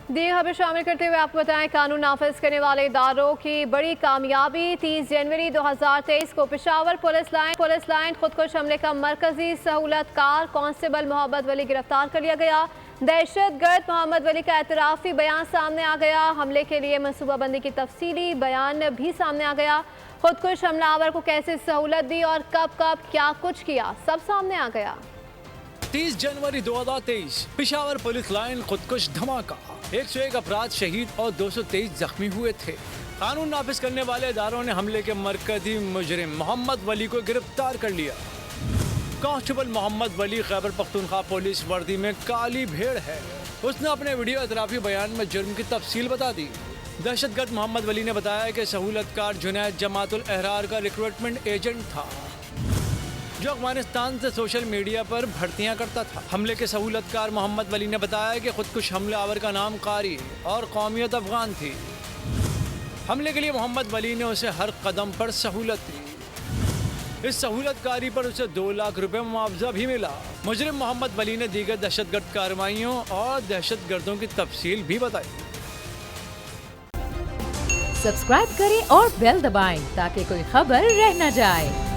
दी खबर शामिल करते हुए आपको बताएं, कानून नाफिज करने वाले इदारों की बड़ी कामयाबी। 30 जनवरी 2023 को पेशावर पुलिस लाइन खुदकुश हमले का मरकजी सहूलतकार कांस्टेबल मोहम्मद वली गिरफ्तार कर लिया गया। दहशतगर्द मोहम्मद वली का एतराफ़ी बयान सामने आ गया। हमले के लिए मनसूबाबंदी की तफसीली बयान भी सामने आ गया। खुदकुश हमलावर को कैसे सहूलत दी और कब कब क्या कुछ किया, सब सामने आ गया। 30 जनवरी 2023 पेशावर पुलिस लाइन खुदकुश धमाका। 101 अपराध शहीद और 223 जख्मी हुए थे। कानून नाफिज करने वाले इदारों ने हमले के मरकजी मुजरिम मोहम्मद वली को गिरफ्तार कर लिया। कांस्टेबल मोहम्मद वली खैबर पख्तूनख्वा पुलिस वर्दी में काली भेड़ है। उसने अपने वीडियो एतराफ़ी बयान में जुर्म की तफसील बता दी। दहशतगर्द मोहम्मद वली ने बताया कि सहूलतकार जुनैद जमातुल अहरार का रिक्रूटमेंट एजेंट था जो अफगानिस्तान से सोशल मीडिया पर भर्तियां करता था। हमले के सहूलतकार मोहम्मद वली ने बताया कि खुदकुश हमलावर का नाम कारी और कौमियत अफगान थी। हमले के लिए मोहम्मद वली ने उसे हर कदम पर सहूलत दी। इस सहूलतकारी पर उसे 2 लाख रुपए मुआवजा भी मिला। मुजरिम मोहम्मद वली ने दीगर दहशतगर्द कार्रवाइयों और दहशतगर्दों की तफसील भी बताई। सब्सक्राइब करें और बेल दबाएं ताकि कोई खबर रह न जाए।